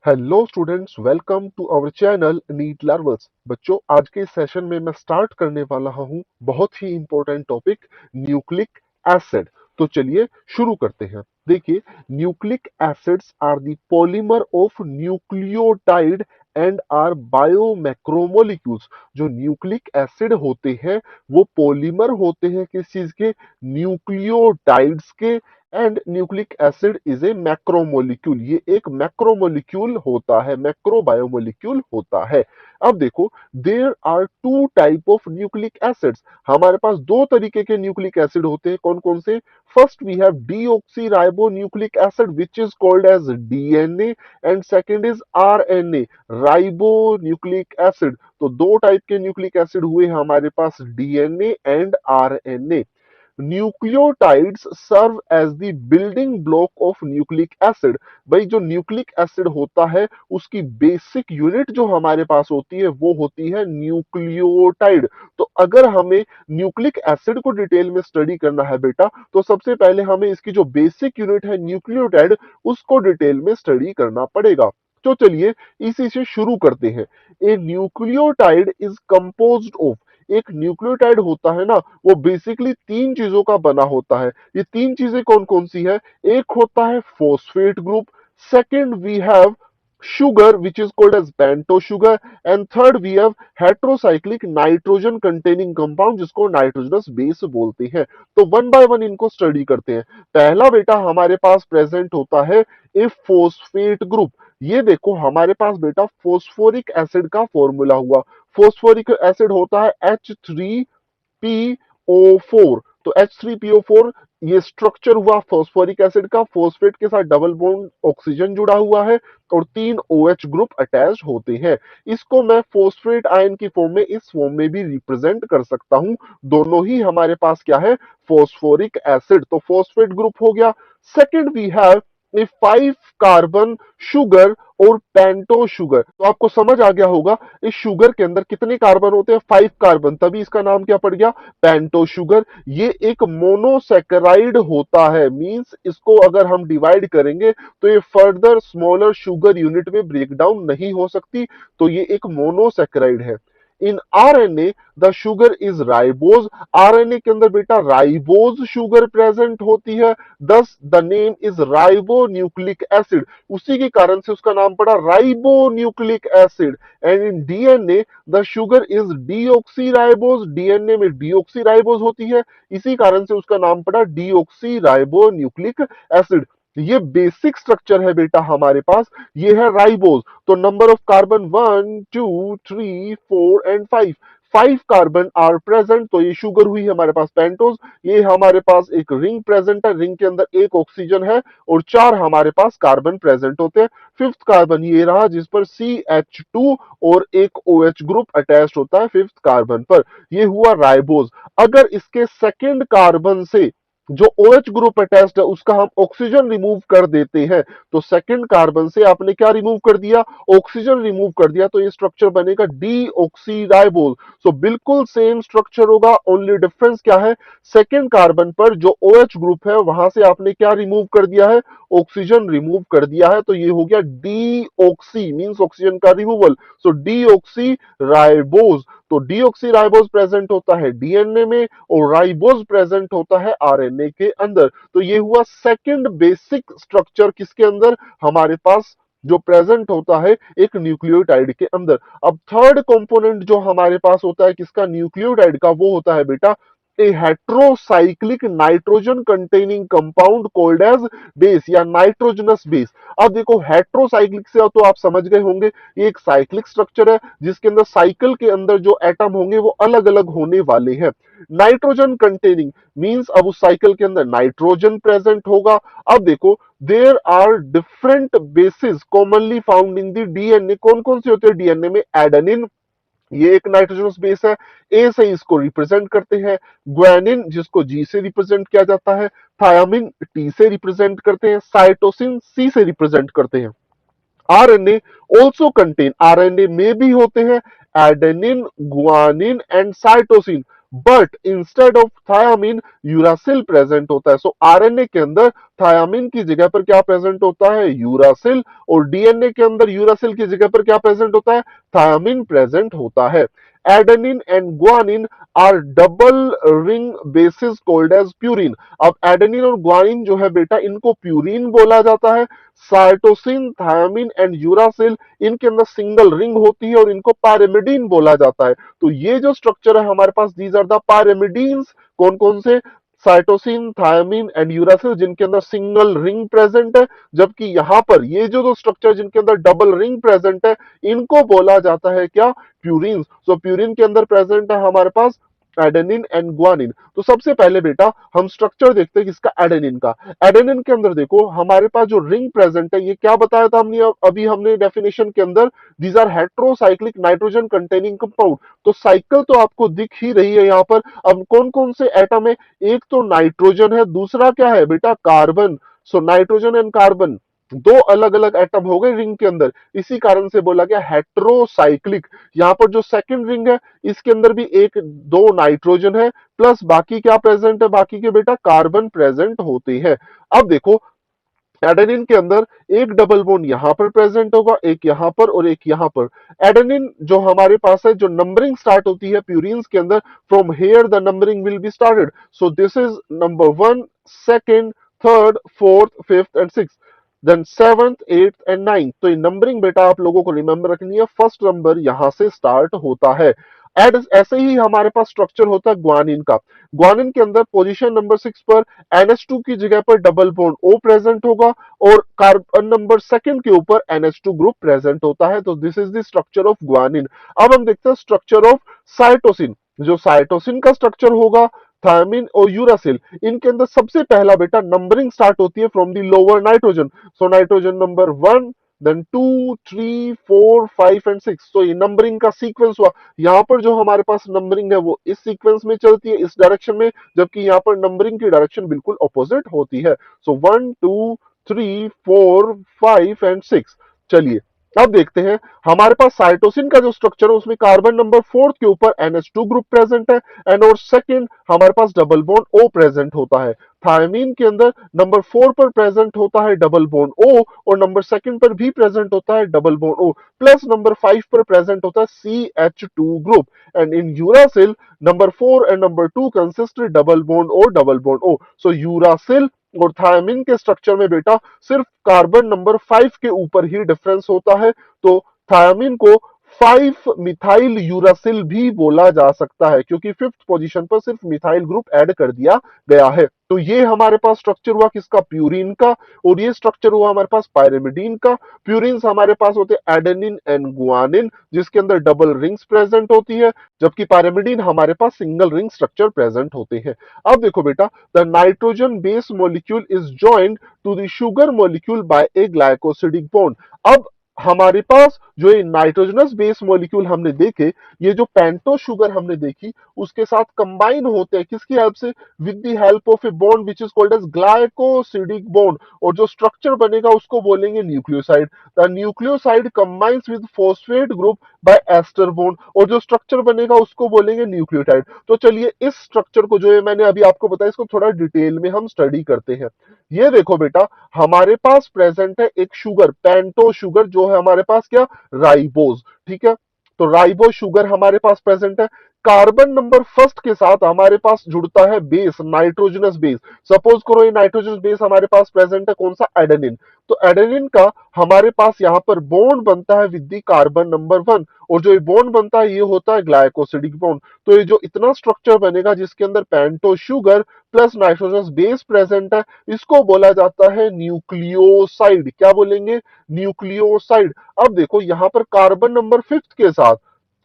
Hello students, welcome to our channel NEET learners. बच्चों, आज के सेशन में मैं स्टार्ट करने वाला हूं बहुत ही इंपॉर्टेंट टॉपिक, न्यूक्लिक एसिड। तो चलिए शुरू करते हैं। देखिए, nucleic acids are the polymer of nucleotide and are biomacromolecules. जो न्यूक्लिक एसिड होते हैं वो पॉलीमर होते हैं किस चीज के? न्यूक्लियोटाइड्स के। And nucleic acid is a macromolecule, ये एक मैक्रोमोलिक्यूल होता है, मैक्रोबायोमोलिक्यूल होता है। अब देखो, there are two type of nucleic acids. हमारे पास दो तरीके के न्यूक्लिक एसिड होते हैं। कौन कौन से? First we have deoxy ribo nucleic acid which is called as DNA, and second is RNA, ribo nucleic acid. तो दो टाइप के न्यूक्लिक एसिड हुए हमारे पास, DNA and RNA. Nucleotides serve as the building block of nucleic acid. भाई, जो nucleic acid होता है उसकी बेसिक यूनिट जो हमारे पास होती है वो होती है न्यूक्लियोटाइड। तो अगर हमें न्यूक्लिक एसिड को डिटेल में स्टडी करना है बेटा, तो सबसे पहले हमें इसकी जो बेसिक यूनिट है न्यूक्लियोटाइड, उसको डिटेल में स्टडी करना पड़ेगा। तो चलिए इसी से शुरू करते हैं। ए न्यूक्लियोटाइड इज कंपोज्ड ऑफ, एक न्यूक्लियोटाइड होता है ना, वो बेसिकली तीन चीजों का बना होता है। ये तीन चीजें कौन कौन सी है? एक होता है phosphate group, second we have sugar which is called as panto sugar, and third we have heterocyclic nitrogen containing compound जिसको नाइट्रोजनस बेस बोलते हैं। तो वन बाय वन इनको स्टडी करते हैं। पहला बेटा हमारे पास प्रेजेंट होता है ए फोस्फेट ग्रुप। ये देखो हमारे पास बेटा फोस्फोरिक एसिड का फॉर्मूला हुआ। फोस्फोरिक एसिड होता है H3PO4। तो H3PO4 ये स्ट्रक्चर हुआ फॉस्फोरिक एसिड का। फॉस्फेट के साथ डबल बॉन्ड ऑक्सीजन जुड़ा हुआ है और तीन OH ग्रुप अटैच होते हैं। इसको मैं फॉस्फेट आयन की फॉर्म में, इस फॉर्म में भी रिप्रेजेंट कर सकता हूं। दोनों ही हमारे पास क्या है? Phosphoric acid. तो फॉस्फेट ग्रुप हो गया। Second we have a 5 carbon sugar और पेंटो शुगर। तो आपको समझ आ गया होगा इस शुगर के अंदर कितने कार्बन होते हैं? 5 कार्बन, तभी इसका नाम क्या पड़ गया? पेंटो शुगर। ये एक मोनोसेकेराइड होता है, मींस इसको अगर हम डिवाइड करेंगे तो ये फर्दर स्मॉलर शुगर यूनिट में ब्रेक डाउन नहीं हो सकती। तो ये एक मोनोसेकेराइड है। In RNA the sugar is ribose. RNA के अंदर बेटा राइबोज शुगर प्रेजेंट होती है, दस the name is ribo nucleic acid. उसी के कारण से उसका नाम पड़ा ribo nucleic acid. And in DNA the sugar is deoxy ribose. DNA में डीऑक्सी राइबोज होती है, इसी कारण से उसका नाम पड़ा डीऑक्सी राइबो न्यूक्लिक एसिड। ये बेसिक स्ट्रक्चर है बेटा हमारे पास। ये है राइबोज। तो number of carbon 1 2 3 4 and 5, 5 carbon are present. तो ये शुगर हुई हमारे पास पेंटोज। ये हमारे पाच एक रिंग प्रेजेंट है, रिंग के अंदर एक ऑक्सीजन है और 4 हमारे पास कार्बन प्रेजेंट होते हैं। फिफ्थ कार्बन ये रहा जिस पर CH2 और एक OH ग्रुप अटैच होता है फिफ्थ कार्बन पर। ये हुआ राइबोज। अगर इसके सेकेंड कार्बन से जो OH ग्रुप अटैच्ड है उसका हम ऑक्सीजन रिमूव कर देते हैं, तो सेकंड कार्बन से आपने क्या रिमूव कर दिया? ऑक्सीजन रिमूव कर दिया। तो ये स्ट्रक्चर बनेगा डीऑक्सीराइबोज। सो बिल्कुल सेम स्ट्रक्चर होगा, ओनली डिफरेंस क्या है? सेकंड कार्बन पर जो OH ग्रुप है वहां से आपने क्या रिमूव कर दिया है? ऑक्सीजन रिमूव कर दिया है। तो ये हो गया डीऑक्सी, मींस ऑक्सीजन का रिमूवल। सो डीऑक्सी राइबोज। तो डीऑक्सी राइबोज प्रेजेंट होता है डीएनए में और राइबोज प्रेजेंट होता है आरएनए के अंदर। तो ये हुआ सेकंड बेसिक स्ट्रक्चर किसके अंदर? हमारे पास जो प्रेजेंट होता है एक न्यूक्लियोटाइड के अंदर। अब थर्ड कंपोनेंट जो हमारे पास होता है किसका? न्यूक्लियोटाइड का, वो होता है बेटा a heterocyclic nitrogen containing compound called as base या नाइट्रोजनस बेस। अब देखो हेट्रोसाइक्लिक से तो आप समझ गए होंगे, ये एक साइक्लिक स्ट्रक्चर है जिसके अंदर साइकिल के अंदर जो एटम होंगे वो अलग अलग होने वाले हैं। नाइट्रोजन कंटेनिंग मींस अब उस साइकिल के अंदर नाइट्रोजन प्रेजेंट होगा। अब देखो, there are different bases commonly found in the DNA. कौन कौन से होते हैं डीएनए में? एडेनिन, ये एक नाइट्रोजनस बेस है, ए से इसको रिप्रेजेंट करते हैं। ग्वानिन जिसको जी से रिप्रेजेंट किया जाता है, थायामिन टी से रिप्रेजेंट करते हैं, साइटोसिन सी से रिप्रेजेंट करते हैं। आरएनए ऑल्सो कंटेन, आरएनए में भी होते हैं adenine, guanine and cytosine. But instead of thymine uracil present होता है। सो आरएनए के अंदर थायामीन की जगह पर क्या प्रेजेंट होता है, यूरासिल, और डीएनए के अंदर यूरासिल की जगह पर क्या प्रेजेंट होता है, थायामीन प्रेजेंट होता है। Adenine and guanine are double ring bases called as purine. अब एडेनिन और ग्वानिन जो है बेटा, इनको प्यूरिन बोला जाता है। साइटोसिन, थायामीन एंड यूरासिल, इनके अंदर सिंगल रिंग होती है और इनको पैरामिडीन बोला जाता है। तो ये जो स्ट्रक्चर है हमारे पास, दीज आर द पैरामिडीन्स। कौन कौन से, साइटोसिन, थायामीन एंड यूरासिल, जिनके अंदर सिंगल रिंग प्रेजेंट है। जबकि यहां पर ये जो स्ट्रक्चर जिनके अंदर डबल रिंग प्रेजेंट है, इनको बोला जाता है क्या, प्यूरिन। सो प्यूरिन के अंदर प्रेजेंट है हमारे पास एडेनिन एंड ग्वानिन। तो सबसे पहले बेटा हम स्ट्रक्चर देखते हैं किसका, एडेनिन का। एडेनिन के अंदर देखो हमारे पास जो रिंग प्रेजेंट है, ये क्या बताया था हमने, अभी हमने डेफिनेशन के अंदर, these are heterocyclic nitrogen containing compound. तो साइकिल तो आपको दिख ही रही है यहाँ पर। अब कौन कौन से एटम है, एक तो नाइट्रोजन है, दूसरा क्या है बेटा, carbon. So nitrogen and carbon, दो अलग अलग एटम हो गए रिंग के अंदर, इसी कारण से बोला गया हेट्रोसाइक्लिक। यहाँ पर जो सेकंड रिंग है, इसके अंदर भी एक दो नाइट्रोजन है, प्लस बाकी क्या प्रेजेंट है, बाकी के बेटा कार्बन प्रेजेंट होते हैं। अब देखो एडेनिन के अंदर एक डबल बॉन्ड यहां पर प्रेजेंट होगा, एक यहां पर और एक यहां पर। एडेनिन जो हमारे पास है, जो नंबरिंग स्टार्ट होती है प्यूरिन्स के अंदर, from here the numbering will be started. So this is number 1, second, third, fourth, fifth and six, then seventh, eighth and ninth. तो ये नंबरिंग बेटा आप लोगों को रिमेंबर रखनी है, फर्स्ट नंबर यहां से स्टार्ट होता है। एड ऐसे ही हमारे पास स्ट्रक्चर होता है ग्वानिन का। ग्वानिन के अंदर पोजीशन नंबर 6 पर NH2 की जगह पर डबल बॉन्ड O प्रेजेंट होगा, और कार्बन नंबर सेकंड के ऊपर NH2 ग्रुप प्रेजेंट होता है। तो this is the structure of guanine. अब हम देखते हैं स्ट्रक्चर ऑफ साइटोसिन। जो साइटोसिन का स्ट्रक्चर होगा, थायमिन और यूरासिल, इनके अंदर सबसे पहला बेटा नंबरिंग स्टार्ट होती है from the lower nitrogen. So nitrogen number 1, then 2, 3, 4, 5 and 6। तो ये नंबरिंग का सीक्वेंस हुआ। यहाँ पर जो हमारे पास नंबरिंग है वो इस सीक्वेंस में चलती है, इस डायरेक्शन में, जबकि यहाँ पर नंबरिंग की डायरेक्शन बिल्कुल ऑपोजिट होती है। सो 1, 2, 3, 4, 5 एंड 6। चलिए अब देखते हैं हमारे पास साइटोसिन का जो स्ट्रक्चर है, उसमें कार्बन नंबर फोर्थ के ऊपर NH2 ग्रुप प्रेजेंट है, एंड और सेकंड हमारे पास डबल बॉन्ड O प्रेजेंट होता है। थायमीन के अंदर नंबर 4 पर प्रेजेंट होता है डबल बॉन्ड O, और नंबर सेकंड पर भी प्रेजेंट होता है double bond O, plus number 5 पर प्रेजेंट होता है CH2 group. And in uracil number 4 and number 2 consist double bond O double bond O। So uracil और थायमिन के स्ट्रक्चर में बेटा सिर्फ कार्बन नंबर 5 के ऊपर ही डिफरेंस होता है। तो थायमिन को 5 मिथाइल यूरासिल भी बोला जा सकता है, क्योंकि फिफ्थ पोजीशन पर सिर्फ मिथाइल ग्रुप ऐड कर दिया गया है। तो ये हमारे पास स्ट्रक्चर हुआ किसका, प्यूरिन का, और ये स्ट्रक्चर हुआ हमारे पास पायरिमिडीन का। प्यूरिन्स हमारे पास होते हैं एडेनिन एंड गुआनिन, जिसके अंदर डबल रिंग्स प्रेजेंट होती है, जबकि पायरिमिडीन हमारे पास सिंगल रिंग स्ट्रक्चर प्रेजेंट होते हैं। अब देखो बेटा, the nitrogen base molecule is joined to the sugar molecule by a glycosidic bond. अब हमारे पास जो ये नाइट्रोजनस बेस मॉलिक्यूल हमने देखे, ये जो पेंटो शुगर हमने देखी, उसके साथ कंबाइन होते हैं किसकी हेल्प से, with the help of a bond which is called as glycosidic bond, और जो स्ट्रक्चर बनेगा उसको बोलेंगे nucleoside. The nucleoside combines with phosphate group by ester bond, और जो स्ट्रक्चर बनेगा उसको बोलेंगे न्यूक्लियोटाइड। तो चलिए इस स्ट्रक्चर को जो है मैंने अभी आपको बताया, इसको थोड़ा डिटेल में हम स्टडी करते हैं। ये देखो बेटा, हमारे पास प्रेजेंट है एक शुगर, पेंटो शुगर, जो है हमारे पास क्या, राइबोज। ठीक है, तो राइबोज शुगर हमारे पास प्रेजेंट है। कार्बन नंबर फर्स्ट के साथ हमारे पास जुड़ता है बेस, नाइट्रोजनस बेस। सपोज करो ये नाइट्रोजनस बेस हमारे पास प्रेजेंट है, कौन सा, एडेनिन। तो एडेनिन का हमारे पास यहाँ पर बॉन्ड बनता है विद दी कार्बन नंबर 1, और जो ये बॉन्ड बनता है ये होता है ग्लाइकोसिडिक बॉन्ड। तो ये जो इतना स्ट्रक्चर बनेगा जिसके अंदर pento sugar plus nitrogenous base present है, इसको बोला जाता है न्यूक्लियोसाइड। क्या बोलेंगे, न्यूक्लियोसाइड। अब देखो यहाँ पर कार्बन नंबर फिफ्थ के साथ,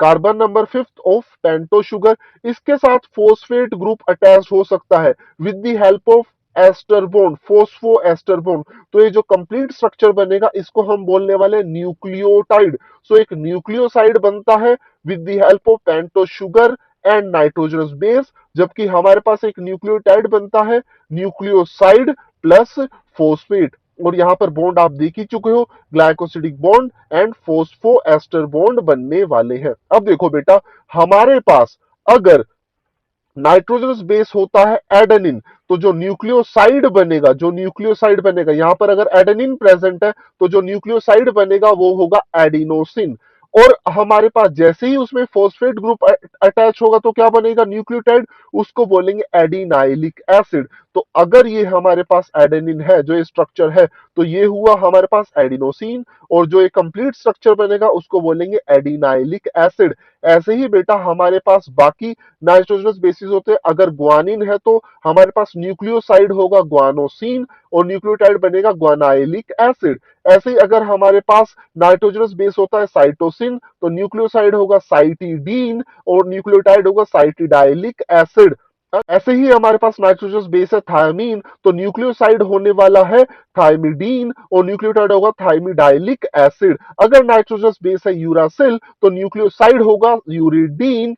carbon number fifth of pento sugar, इसके साथ फोस्फेट ग्रुप अटैच हो सकता है with the help of ester bond, phosphoester bond. तो ये जो कंप्लीट स्ट्रक्चर बनेगा इसको हम बोलने वाले न्यूक्लियोटाइड। सो एक न्यूक्लियोसाइड बनता है with the help of pento sugar and nitrogenous base, जबकि हमारे पास एक न्यूक्लियोटाइड बनता है न्यूक्लियोसाइड प्लस फोस्फेट। और यहां पर बॉन्ड आप देख ही चुके हो, ग्लाइकोसिडिक बॉन्ड एंड फोस्फोएस्टर बॉन्ड बनने वाले हैं। अब देखो बेटा, हमारे पास अगर नाइट्रोजनस बेस होता है एडेनिन। तो जो न्यूक्लियोसाइड बनेगा यहां पर अगर एडेनिन प्रेजेंट है तो जो न्यूक्लियोसाइड बनेगा वो होगा एडिनोसिन। और हमारे पास जैसे ही उसमें फॉस्फेट ग्रुप अटैच होगा तो क्या बनेगा न्यूक्लियोटाइड, उसको बोलेंगे एडिनाइलिक एसिड। तो अगर ये हमारे पास एडेनिन है, जो ये स्ट्रक्चर है, तो ये हुआ हमारे पास एडिनोसिन। और जो ये कंप्लीट स्ट्रक्चर बनेगा उसको बोलेंगे एडिनाइलिक एसिड। ऐसे ही बेटा हमारे पास बाकी नाइट्रोजनस बेसिस होते हैं। अगर ग्वानिन है तो हमारे पास न्यूक्लियोसाइड होगा ग्वानोसिन और न्यूक्लियोटाइड बनेगा ग्वानाइलिक एसिड। ऐसे ही अगर हमारे पास नाइट्रोजनस बेस होता है साइटोसिन तो न्यूक्लियोसाइड होगा साइटिडीन और न्यूक्लियोटाइड होगा साइटिडाइलिक एसिड। ऐसे ही हमारे पास नाइट्रोजनस बेस है थायमीन तो न्यूक्लियोसाइड होने वाला है थाइमिडीन और न्यूक्लियोटाइड होगा थाइमिडाइलिक एसिड। अगर नाइट्रोजनस बेस है यूरासिल तो न्यूक्लियोसाइड होगा यूरिडीन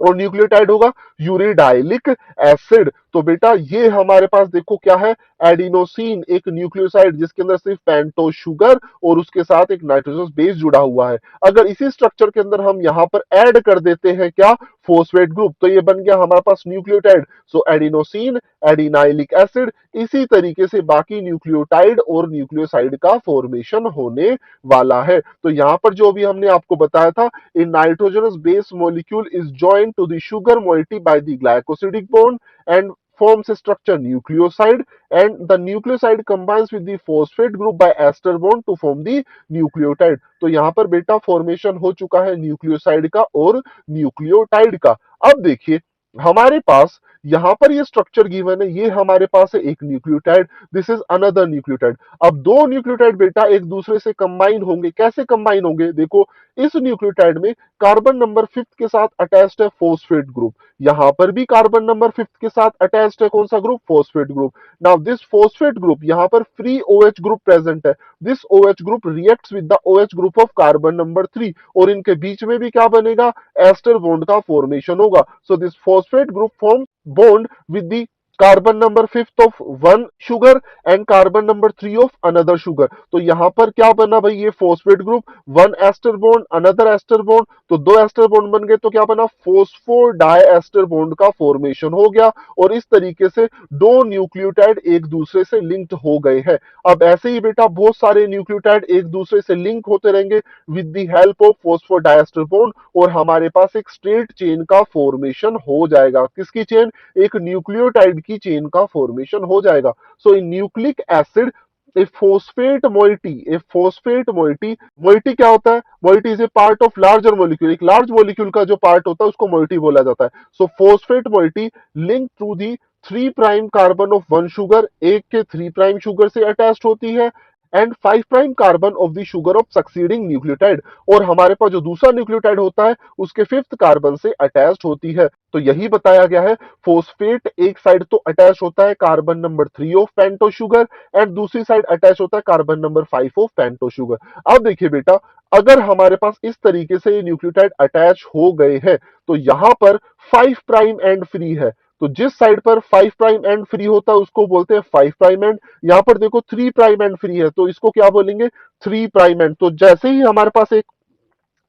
और न्यूक्लियोटाइड होगा यूरिडाइलिक एसिड। तो बेटा ये हमारे पास देखो क्या है, एडिनोसिन एक न्यूक्लियोसाइड जिसके अंदर सिर्फ पेंटोस शुगर और उसके साथ एक नाइट्रोजनस बेस जुड़ा हुआ है। अगर इसी स्ट्रक्चर के अंदर हम यहां पर ऐड कर देते हैं क्या, फोस्फेट ग्रुप, तो ये बन गया हमारे पास न्यूक्लियोटाइड। सो एडिनोसिन एडिनाइलिक एसिड। इसी तरीके से बाकी न्यूक्लियोटाइड और न्यूक्लियोसाइड का फॉर्मेशन होने वाला है। तो यहां पर जो भी हमने आपको बताया था, a nitrogenous base molecule is joined to the sugar moiety by the glycosidic bond and forms a structure nucleoside, and the nucleoside combines with the phosphate group by ester bond to form the nucleotide। तो यहां पर बेटा formation हो चुका है nucleoside का और nucleotide का। अब देखिए हमारे पास यहां पर ये स्ट्रक्चर गिवन है, ये हमारे पास है एक nucleotide, this is another nucleotide. अब दो न्यूक्लियोटाइड बेटा एक दूसरे से कंबाइन होंगे, कैसे कंबाइन होंगे, देखो इस न्यूक्लियोटाइड में कार्बन नंबर 5 के साथ अटैच्ड है फोस्फेट ग्रुप, यहां पर भी कार्बन नंबर 5 के साथ अटैच्ड है कौन सा group, phosphate group. Now this phosphate group यहां पर फ्री OH ग्रुप प्रेजेंट है, this OH group reacts with the OH group of carbon number 3 और इनके बीच में भी क्या बनेगा, एस्टर बॉन्ड का फॉर्मेशन होगा। So this phosphate group form bond with the carbon number 5 of one sugar and carbon number 3 of another sugar. तो यहां पर क्या बना भाई, ये phosphate group, one ester bond another ester bond, तो दो एस्टर बॉन्ड बन गए तो क्या बना, फोस्फो डाइएस्टर बॉन्ड का फॉर्मेशन हो गया। और इस तरीके से दो न्यूक्लियोटाइड एक दूसरे से लिंक्ड हो गए हैं। अब ऐसे ही बेटा बहुत सारे न्यूक्लियोटाइड एक दूसरे से लिंक होते रहेंगे with the help of phospho diester bond और हमारे पास एक स्ट्रेट चेन का फॉर्मेशन हो जाएगा। किसकी चेन, एक न्यूक्लियोटाइड की चेन का फॉर्मेशन हो जाएगा। So in nucleic acid a phosphate moiety क्या होता है, moiety is a part of larger molecule, एक लार्ज मॉलिक्यूल का जो पार्ट होता है उसको मोइटी बोला जाता है। So phosphate moiety link to the 3' carbon of one sugar, एक के 3' शुगर से अटैच्ड होती है and 5' carbon of the sugar of succeeding nucleotide, और हमारे पास जो दूसरा न्यूक्लियोटाइड होता है उसके 5th कार्बन से अटैच्ड होती है। तो यही बताया गया है, फोस्फेट एक साइड तो अटैच होता है carbon number 3 of pento sugar and दूसरी साइड अटैच होता है carbon number 5 of pento sugar. अब देखिए बेटा अगर हमारे पास इस तरीके से न्यूक्लियोटाइड अटैच हो गए हैं तो यहां पर 5' एंड फ्री है, तो जिस साइड पर 5' एंड फ्री होता है उसको बोलते हैं 5' एंड। यहां पर देखो 3' एंड फ्री है तो इसको क्या बोलेंगे, 3' एंड। तो जैसे ही हमारे पास एक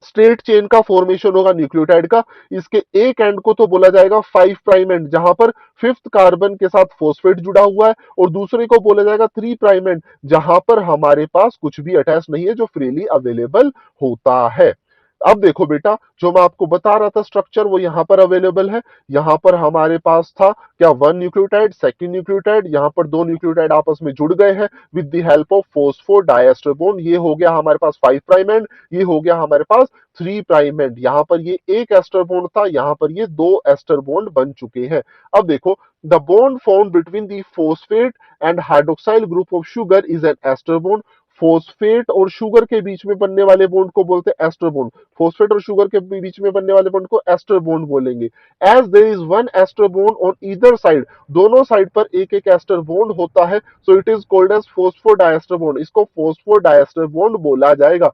स्ट्रेट चेन का फॉर्मेशन होगा न्यूक्लियोटाइड का, इसके एक एंड को तो बोला जाएगा 5' एंड जहां पर 5th कार्बन के साथ फॉस्फेट जुड़ा हुआ है, और दूसरे को बोला जाएगा 3' एंड जहां पर हमारे पास कुछ भी अटैच नहीं है, जो फ्रीली अवेलेबल होता है। अब देखो बेटा जो मैं आपको बता रहा था स्ट्रक्चर वो यहां पर अवेलेबल है। यहां पर हमारे पास था क्या, वन न्यूक्लियोटाइड, सेकंड न्यूक्लियोटाइड, यहां पर दो न्यूक्लियोटाइड आपस में जुड़ गए हैं with the help of phospho diester bond, ये हो गया हमारे पास 5' एंड, ये हो गया हमारे पास 3' एंड। यहां पर ये एक एस्टर बॉन्ड था, यहां पर ये दो एस्टर बॉन्ड बन चुके हैं। अब देखो the bond found between the phosphate and hydroxyl group of sugar is an ester bond. Phosphate और शुगर के बीच में बनने वाले बॉन्ड को बोलते हैं एस्टर बॉन्ड, फोस्फेट और शुगर के बीच में बनने वाले बॉन्ड को एस्टर बॉन्ड बोलेंगे। As there is one ester bond on either side, दोनों साइड पर एक एक एस्टर बॉन्ड होता है, so it is called as phosphodiester bond, इसको फोस्फोडाइएस्टर बॉन्ड बोला जाएगा।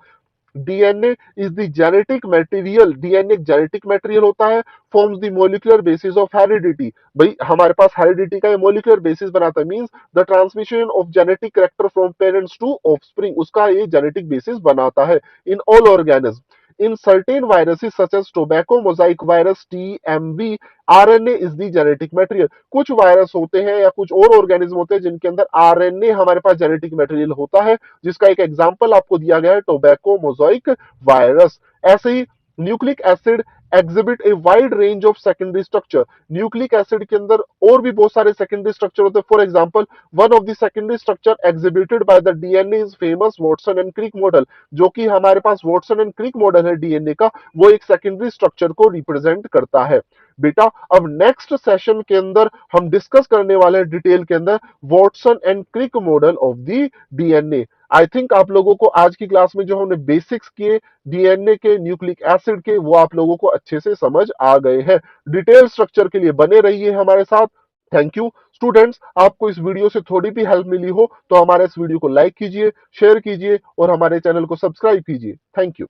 DNA is the genetic material, DNA genetic material होता है, forms the molecular basis of heredity, भाई हमारे पास हेरिडिटी का ये मोलिकुलर बेसिस बनाता है, means the transmission of genetic character from parents to offspring, उसका ये जेनेटिक बेसिस बनाता है in all organism. In certain viruses such as tobacco mosaic virus TMV, RNA is the genetic material. कुछ virus होते हैं या कुछ और ऑर्गेनिज्म होते हैं जिनके अंदर आरएनए हमारे पास जेनेटिक मटेरियल होता है, जिसका एक एग्जांपल आपको दिया गया है टोबैको मोजाइक वायरस। ऐसे ही nucleic acid exhibit a wide range of secondary structure. Nucleic acid के अंदर और भी बहुत सारे सेकेंडरी स्ट्रक्चर होते हैं। For example, one of the secondary structure exhibited by the DNA is famous Watson and Crick model. जो कि हमारे पास वॉटसन एंड क्रिक मॉडल है डीएनए का, वो एक सेकेंडरी स्ट्रक्चर को रिप्रेजेंट करता है। बेटा अब नेक्स्ट सेशन के अंदर हम डिस्कस करने वाले हैं डिटेल के अंदर Watson and Crick model of the DNA. I think आप लोगों को आज की क्लास में जो हमने बेसिक्स किए डीएनए के, न्यूक्लिक एसिड के, वो आप लोगों को अच्छे से समझ आ गए हैं। डिटेल स्ट्रक्चर के लिए बने रहिए हमारे साथ। Thank you students. आपको इस वीडियो से थोड़ी भी हेल्प मिली हो तो हमारे इस वीडियो को लाइक कीजिए, शेयर कीजिए और हमारे चैनल को सब्सक्राइब कीजिए। Thank you.